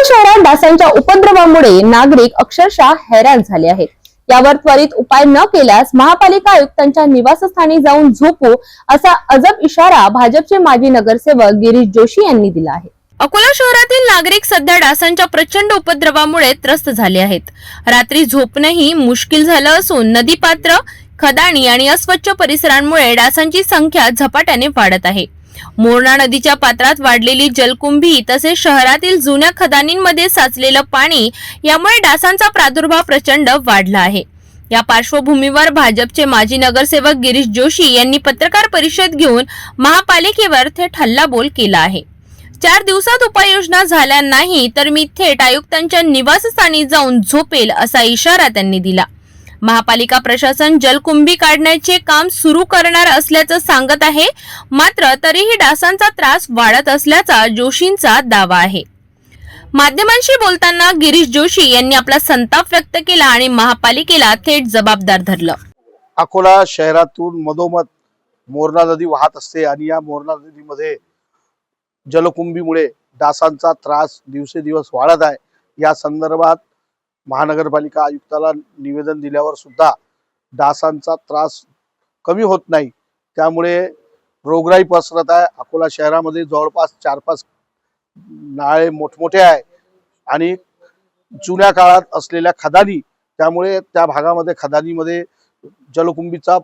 अकोला शहरात डासांच्या उपद्रवामुळे नागरिक अक्षरशः हैराण झाले आहेत। यावर त्वरित उपाय न केल्यास महापालिका आयुक्तांच्या निवासस्थानी जाऊन झोपू असा अजब इशारा भाजपचे माजी नगरसेवक गिरीश जोशी यांनी दिला आहे। अकोला शहरातील नागरिक सध्या डासांच्या प्रचंड उपद्रवामुळे त्रस्त झाले आहेत। रात्री झोपणंही मुश्किल झालं असून नदीपात्र, खदाणी आणि अस्वच्छ परिसरांमुळे डासांची संख्या झपाट्याने वाढत आहे। मोरणा नदीच्या पात्रात वाढलेली जलकुंभी तसेच शहरातील जुन्या खदानींमध्ये साचलेलं पाणी यामुळे डासांचा प्रादुर्भाव प्रचंड वाढला आहे। या पार्श्वभूमीवर भाजपचे माजी नगरसेवक गिरीश जोशी यांनी पत्रकार परिषद घेऊन महापालिकेवर थेट हल्लाबोल केला आहे। 4 दिवसात उपाययोजना झाल्या नाही तर मी थेट आयुक्तांच्या निवासस्थानी जाऊन झोपेल असा इशारा त्यांनी दिला। महापालिका प्रशासन जलकुंभी काढण्याचे काम सुरू करणार असल्याचं सांगत आहे, मात्र तरीही डासांचा त्रास वाढत असल्याचा जोशींचा दावा आहे। माध्यमांशी बोलताना गिरीश जोशी यांनी आपला संताप व्यक्त केला आणि महापालिकेला थेट जबाबदार धरलं। अकोला शहरातून मधोमध मोरणा नदी वाहत असते आणि या मोरणा नदीमध्ये जलकुंभीमुळे डासांचा त्रास दिवसेदिवस वाढत आहे। या संदर्भात महानगरपालिका आयुक्ताला निवेदन दिल्यावर सुद्धा डासांचा त्रास कमी होत नाही, त्यामुळे रोगराई पसरत आहे। अकोला शहरामध्ये जवळपास 4-5 नाळे मोठमोठे आहे आणि जुन्या काळात असलेल्या खदानी, त्यामुळे त्या भागामध्ये खदानीमध्ये जलकुंभीचा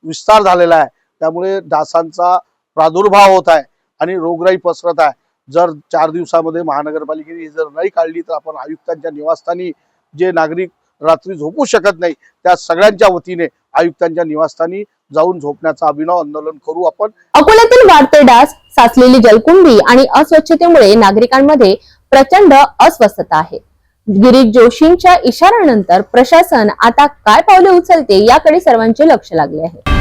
विस्तार झालेला आहे। त्यामुळे डासांचा प्रादुर्भाव होत आहे आणि रोगराई पसरत आहे। जर 4 दिवसामध्ये महानगरपालिकेने जर नाही काढली तर आपण आयुक्तांच्या निवासस्थानी जे नागरिक रात्री झोपू शकत नाही त्या सगळ्यांच्या वतीने आयुक्तांच्या निवासस्थानी जाऊन झोपण्याचा अभिनव आंदोलन करू आपण। अकोल्यातील वाढते डास, साचलेली जलकुंभी आणि अस्वच्छतेमुळे नागरिकांमध्ये प्रचंड अस्वस्थता आहे। गिरीश जोशींच्या इशाऱ्यानंतर प्रशासन आता काय पावले उचलते याकडे सर्वांचे लक्ष लागले आहे।